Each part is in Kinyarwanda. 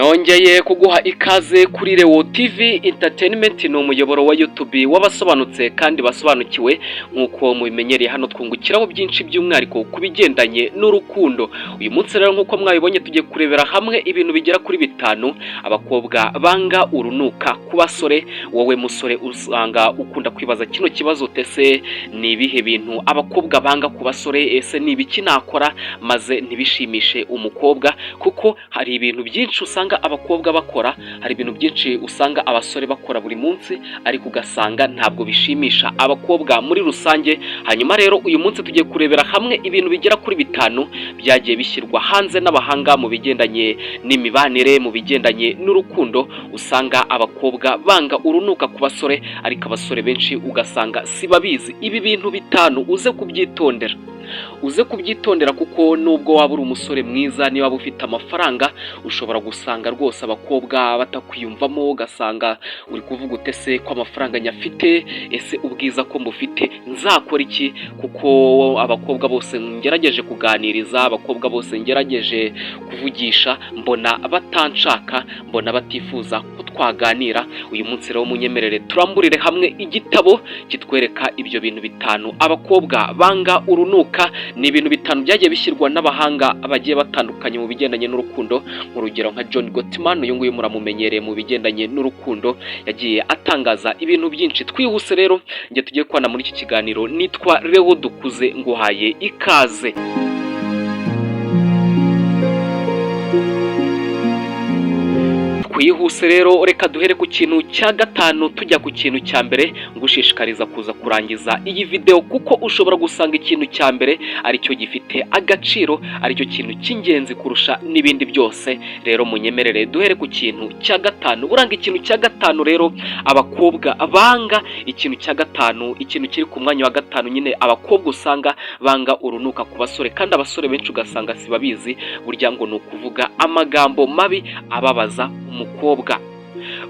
nongeye kuguha ikaze kuri Leo TV Entertainment, ni umuyoboro wa YouTube w'abasobanutse kandi basobanukiwe nk'uko mubimenyereye. Hano twungukiraho byinshi by'umwihariko kubigendanye n'urukundo. Uyu munsi rero nk'uko mwabibonye tugiye kurebera hamwe ibintu bigera kuri bitanu abakobwa banga urunuka ku basore. Wowe musore usanga ukunda kwibaza kino kibazo, tese ni ibihe bintu abakobwa banga ku basore? Ese ni ibiki nakora maze ntibishimishe umukobwa? Kuko hari ibintu byinshi usanga abakobwa bakora, hari ibintu byinshi usanga abasore bakora buri munsi, ariko ugasanga ntabwo bishimisha abakobwa muri rusange. Hanyuma rero uyu munsi tugiye kurebera hamwe ibintu bigera kuri bitanu byagiye bishyirwa hanze n'abahanga mu bigendanye n'imibanire, mu bigendanye n'urukundo, usanga abakobwa banga urunuka ku basore, ariko abasore benshi ugasanga si babizi. Ibi bintu bitanu uze kubyitondera kuko nubwo waba uri umusore mwiza, niba waba ufite amafaranga, ushobora gusanga rwose abakobwa batakwiyumvamo, ugasanga uri kuvuga utese ko amafaranga nyafite, ese ubwiza ko mbufite nzakora iki? Kuko abakobwa bose ngerageje kuganiriza, abakobwa bose ngerageje kuvugisha, mbona batanshaka, mbona batifuza ko twaganira. Uyu munsi rero munyemerere turamburire hamwe igitabo kitwereka ibyo bintu bitanu abakobwa banga urunuka. Ni ibintu bitanu byagiye bishyirwa n'abahanga bagiye batandukanye mu bigendanye n'urukundo. Urugero nka John Gottman, uyu nguyu muramumenyereye mu bigendanye n'urukundo, yagiye atangaza ibintu byinshi. Twihuse rero njye tugiye kubana muri iki kiganiro, nitwa Leo Dukuze, nguhaye ikaze. Twihuse rero reka duhere ku kintu cya gatanu tujya ku kintu cya mbere. Ngushishikariza kuza kurangiza iyi video kuko ushobora gusanga ikintu cya mbere aricyo gifite agaciro, aricyo kintu cy'ingenzi kurusha n'ibindi byose. Rero munyemerere duhere ku kintu cya gatanu. Buranga ikintu cya gatanu rero abakobwa banga, ikintu cya gatanu, ikintu kiri ku mwanya wa gatanu nyine, abakobwa usanga banga urunuka ku basore, kandi abasore benshi ugasanga si babizi. Burya ngo ni ukuvuga amagambo mabi ababaza umukobwa.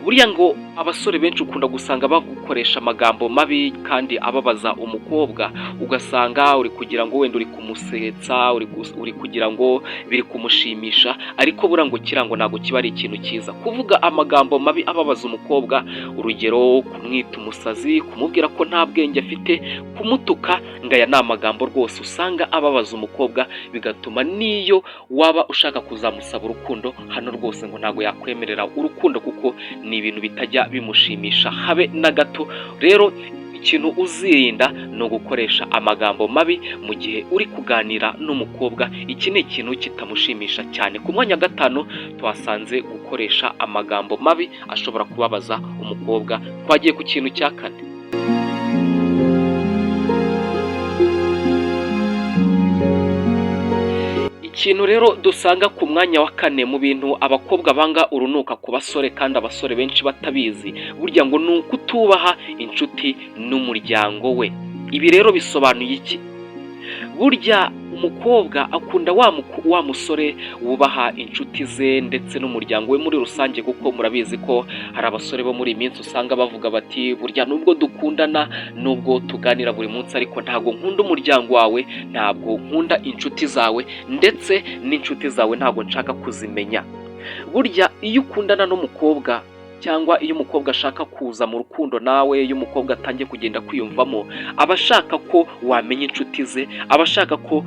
Buriya ngo abasore benshi ukunda gusanga bagukoresha amagambo mabi kandi ababaza umukobwa, ugasanga uri kugira ngo wenda uri kumusetsa, uri kugira ngo biri kumushimisha, ariko buriya ngo kirango ntabwo kiba ari ikintu cyiza kuvuga amagambo mabi ababaza umukobwa. Urugero, kumwita umusazi, kumubwira ko nta bwenge afite, kumutuka, ngo aya ni amagambo rwose usanga ababaza umukobwa, bigatuma niyo waba ushaka kuzamusaba urukundo, hano rwose ngo ntabwo yakwemerera urukundo kuko ni ibintu bitajya bimushimisha habe na gato. Rero ikintu uzirinda ni ugukoresha amagambo mabi mu gihe uri kuganira n'umukobwa. Iki ni ikintu kitamushimisha cyane. Ku mwanya wa gatanu twasanze gukoresha amagambo mabi ashobora kubabaza umukobwa. Twagiye ku kintu cya kane. Ikintu rero dusanga ku mwanya wa kane mu bintu abakobwa banga urunuka ku basore kandi abasore benshi batabizi, burya ngo ni ukutubaha inshuti n'umuryango we. Ibi rero bisobanuye iki? Burya umukobwa akunda wa musore wubaha inshuti ze ndetse n'umuryango we muri rusange, kuko murabizi ko hari abasore bo muri iyi minsi usanga bavuga bati burya nubwo dukundana, nubwo tuganira buri munsi, ariko ntabwo nkunda umuryango wawe, ntabwo nkunda inshuti zawe, ndetse n'inshuti zawe ntabwo nshaka kuzimenya. Burya iyo ukundana n'umukobwa cyangwa iyo umukobwa ashaka kuza mu rukundo nawe, iyo umukobwa atangiye kugenda kwiyumvamo, aba ashaka ko wamenya inshuti ze, aba ashaka ko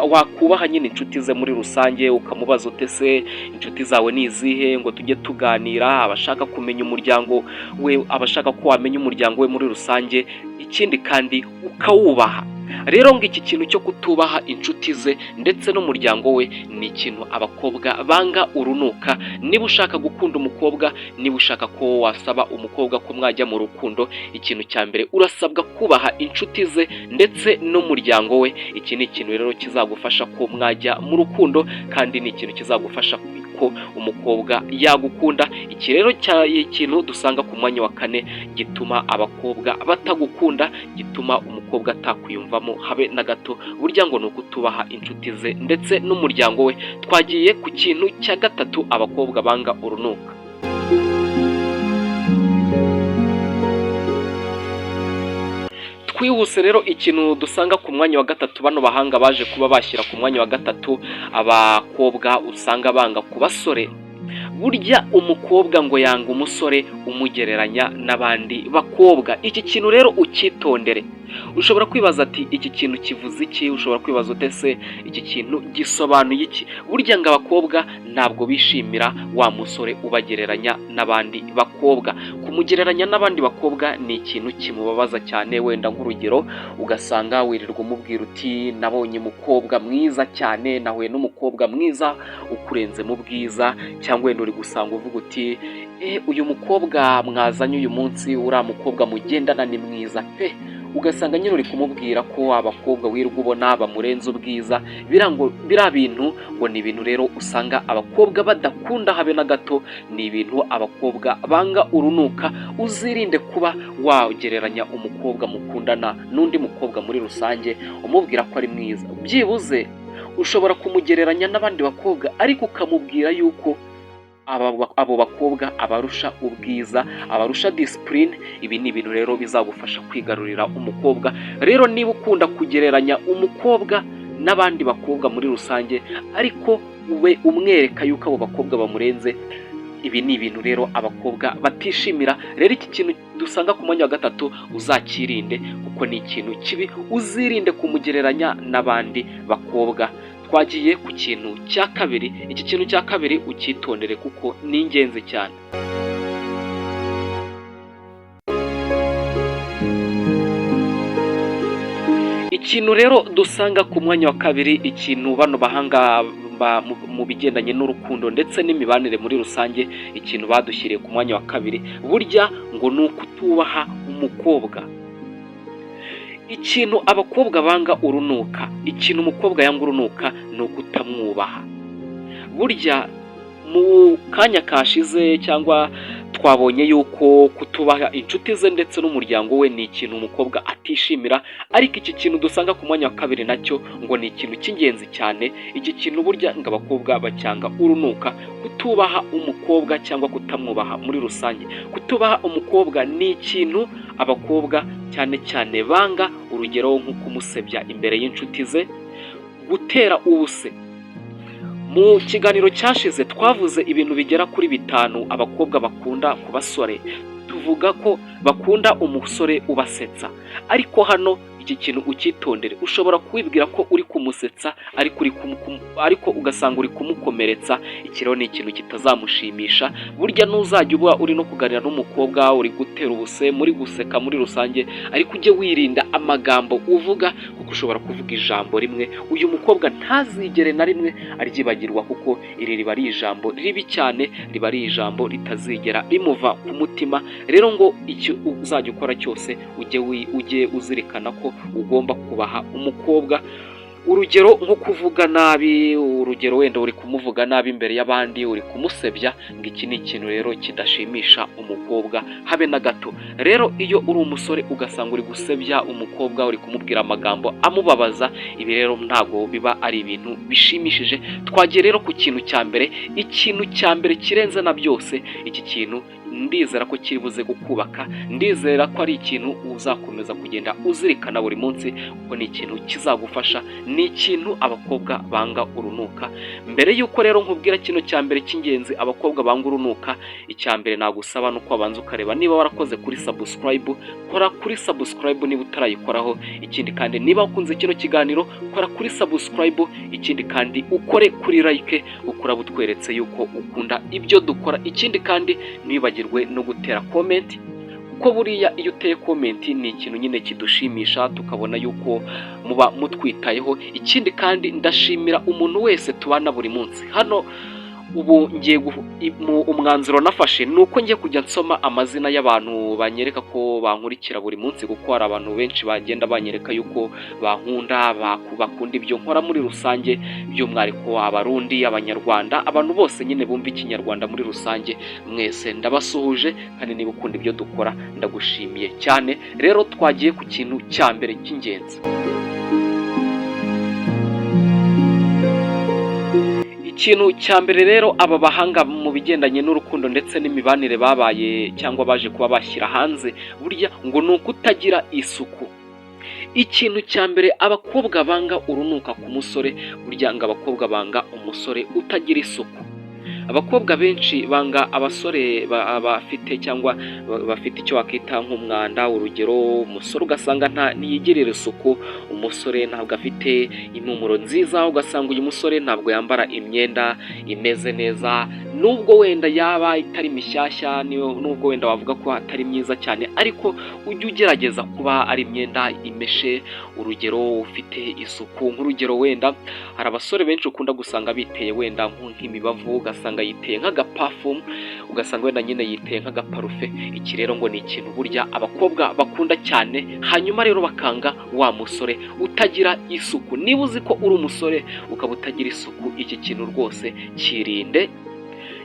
wakubaha nyine inshuti ze muri rusange, ukamubaza utese inshuti zawe ni izihe ngo tujye tuganira. Aba ashaka kumenya umuryango we, aba ashaka ko wamenya umuryango we muri rusange, ikindi kandi ukawubaha. Rero ngo iki kintu cyo kutubaha inshuti ze ndetse n'umuryango we ni ikintu abakobwa banga urunuka. Niba ushaka gukunda umukobwa, niba ushaka ko wasaba umukobwa ko mwajya mu rukundo, ikintu cya mbere urasabwa kubaha inshuti ze ndetse n'umuryango we. Iki ni ikintu rero kizagufasha ko mwajya mu rukundo, kandi ni ikintu kizagufasha ko umukobwa yagukunda. Iki rero ikintu dusanga ku mwanya wa kane gituma abakobwa batagukunda, gituma umukobwa atakwiyumvamo habe na gato. Burya ngo ni ukutubaha inshuti ze ndetse n'umuryango we. Twagiye ku kintu cya gatatu abakobwa banga urunuka. twihuse rero ikintu dusanga ku mwanya wa gatatu, bano bahanga baje kuba bashyira ku mwanya wa gatatu abakobwa usanga banga ku basore. Burya umukobwa ngo yanga umusore umugereranya n'abandi bakobwa. Iki kintu rero ukitondere. Ushobora kwibaza ati iki kintu kivuze iki? Ushobora kwibaza utese iki kintu gisobanuye iki? Burya ngo abakobwa ntabwo bishimira wa musore ubagereranya n'abandi bakobwa. Kumugereranya n'abandi bakobwa ni ikintu kimubabaza cyane. Wenda nk'urugero ugasanga wirirwa umubwira uti nabonye umukobwa mwiza cyane, nahuye n'umukobwa mwiza ukurenze mu bwiza, cyangwa wenda uri gusanga uvuga uti uyu mukobwa mwazanye uyu munsi, uriya mukobwa mugendana ni mwiza pe. Ugasanga nyine uri kumubwira ko abakobwa wirirwa ubona bamurenze ubwiza. Biriya bintu ngo ni ibintu rero usanga abakobwa badakunda habe na gato. Ni ibintu abakobwa banga urunuka. Uzirinde kuba wagereranya umukobwa mukundana n'undi mukobwa muri rusange umubwira ko ari mwiza. Byibuze ushobora kumugereranya n'abandi bakobwa ariko ukamubwira yuko abo bakobwa abarusha ubwiza, abarusha discipline. Ibi ni ibintu rero bizagufasha kwigarurira umukobwa. Rero niba ukunda kugereranya umukobwa n'abandi bakobwa muri rusange ariko ube umwereka yuko abo bakobwa bamurenze, ibi ni ibintu rero abakobwa batishimira. Rero iki kintu dusanga ku mwanya wa gatatu uzakirinde kuko ni ikintu kibi. Uzirinde kumugereranya n'abandi bakobwa. Twagiye ku kintu cya kabiri. Iki kintu cya kabiri ukitondere kuko ni ingenzi cyane. Ikintu rero dusanga ku mwanya wa kabiri, ikintu bano bahanga mu bigendanye n'urukundo ndetse n'imibanire muri rusange, ikintu badushyiriye ku mwanya wa kabiri burya ngo ni ukutubaha umukobwa. Ikintu abakobwa banga urunuka, ikintu umukobwa yanga urunuka ni ukutamwubaha. Burya mu kanya kashize cyangwa twabonye yuko kutubaha inshuti ze ndetse n'umuryango we ni ikintu umukobwa atishimira, ariko iki kintu dusanga ku mwanya wa kabiri nacyo ngo ni ikintu cy'ingenzi cyane. Iki kintu burya ngo abakobwa bacyanga urunuka. Kutubaha umukobwa cyangwa kutamwubaha muri rusange. Kutubaha umukobwa ni ikintu abakobwa cyane cyane banga. Urugero nko kumusebya imbere y'inshuti ze, gutera ubuse. Mu kiganiro cyashize twavuze ibintu bigera kuri 5 abakobwa bakunda ku basore. Tuvuga ko bakunda umusore ubasetsa, ariko hano iki kintu ukitondere. Ushobora kwibwira ko uri kumusetsa ariko ugasanga uri kumukomeretsa. Iki rero ni ikintu kitazamushimisha. Burya n'uzajya uba uri no kuganira n'umukobwa uri gutera ubuse, muri guseka muri rusange, ariko ujye wirinda amagambo uvuga kuko ushobora kuvuga ijambo rimwe uyu mukobwa ntazigere na rimwe aryibagirwa, kuko iri riba ari ijambo ribi cyane, riba ari ijambo ritazigera rimuva ku mutima. Rero ngo icyo uzajya ukora cyose ujye uzirikana ko ugomba kubaha umukobwa. Urugero nko kuvuga nabi, urugero wenda uri kumuvuga nabi imbere y'abandi, uri kumusebya, ngo iki ni ikintu rero kidashimisha umukobwa habe na gato. Rero iyo uri umusore ugasanga uri gusebya umukobwa, uri kumubwira amagambo amubabaza, ibi rero ntago biba ari ibintu bishimishije. Twagiye rero ku kintu cya mbere. Ikintu cya mbere kirenze na byose, iki kintu ndizera ko kiri buze gukubaka. Ndizera ko ari ikintu uzakomeza kugenda uzirikana buri munsi kuko ni ikintu kizagufasha. Ni ikintu abakobwa banga urunuka. Mbere yuko rero nkubwira kino cya mbere cy'ingenzi abakobwa banga urunuka, icya mbere nagusaba nuko abanza ukareba niba warakoze kuri subscribe. Kora kuri subscribe niba utarayikoraho. Ikindi kandi niba ukunze kino kiganiro, kora kuri subscribe. Ikindi kandi ukore kuri like, ukora butweretse yuko ukunda ibyo dukora. Ikindi kandi nibagirwe no gutera comment, kuko buriya iyo uteye comment ni ikintu nyine kidushimisha, tukabona yuko muba mutwitayeho. Ikindi kandi ndashimira umuntu wese tubana buri munsi hano. Ubu ngiye umwanzuro nafashe nuko ngiye kujya nsoma amazina y'abantu banyereka ko bankurikira buri munsi, kuko hari abantu benshi bagenda banyereka yuko bankunda, bakunda ibyo nkora muri rusange, by'umwihariko abarundi, abanyarwanda, abantu bose nyine bumva ikinyarwanda muri rusange. Mwese ndabasuhuje kandi niba ukunda ibyo dukora ndagushimiye cyane. Rero twagiye ku kintu cya mbere cy'ingenzi. Ikintu cya mbere rero aba bahanga mu bigendanye n'urukundo ndetse n'imibanire babaye cyangwa baje kuba bashyira hanze, burya ngo ni ukutagira isuku. Ikintu cya mbere abakobwa banga urunuka ku musore, burya ngo abakobwa banga umusore utagira isuku. Abakobwa benshi banga abasore bafite cyangwa bafite icyo wakita nk'umwanda. Urugero, umusore ugasanga ntiyigirira isuku, umusore ntabwo afite impumuro nziza, ugasanga uyu musore ntabwo yambara imyenda imeze neza, nubwo wenda yaba itari mishyashya, nubwo wenda wavuga ko atari myiza cyane, ariko ujye ugerageza kuba ari imyenda imeshe. Urugero, ufite isuku. Nk'urugero, wenda hari abasore benshi ukunda gusanga biteye wenda nk'imibavu, ugasanga yiteye nk'agapafumu, ugasanga wenda nyine yiteye nk'agaparufe. Iki rero ngo ni ikintu burya abakobwa bakunda cyane, hanyuma rero bakanga wa musore utagira isuku. Niba uzi ko uri umusore ukaba utagira isuku, iki kintu rwose kirinde.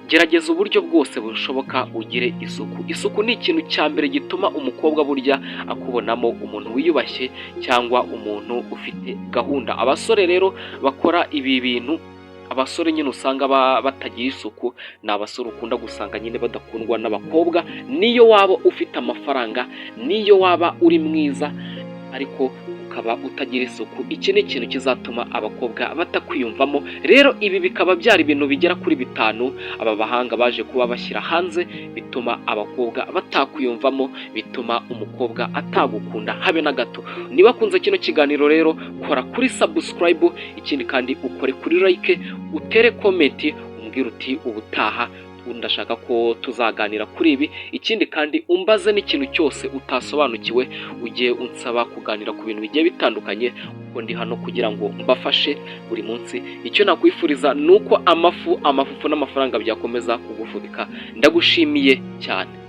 Gerageza uburyo bwose bushoboka ugire isuku. Isuku ni ikintu cya mbere gituma umukobwa burya akubonamo umuntu wiyubashye cyangwa umuntu ufite gahunda. Abasore rero bakora ibi bintu, abasore nyine usanga batagira isuku, ni abasore ukunda gusanga nyine badakundwa n'abakobwa, niyo waba ufite amafaranga, niyo waba uri mwiza, ariko ukaba utagira isuku. Iki ni ikintu kizatuma abakobwa batakwiyumvamo. Rero ibi bikaba byari ibintu bigera kuri 5 aba bahanga baje kuba bashyira hanze, bituma abakobwa batakwiyumvamo, bituma umukobwa atagukunda habe na gato. Niba kunze kino kiganiro rero, kora kuri subscribe, ikindi kandi ukore kuri like, utere comment, umbwira uti ubutaha ndashaka ko tuzaganira kuri ibi. Ikindi kandi umbaze n'ikintu cyose utasobanukiwe, ujye unsaba kuganira ku bintu bigiye bitandukanye, kuko ndi hano kugira ngo mbafashe buri munsi. Icyo nakwifuriza nuko amafufu n'amafaranga byakomeza kugufubika. Ndagushimiye cyane.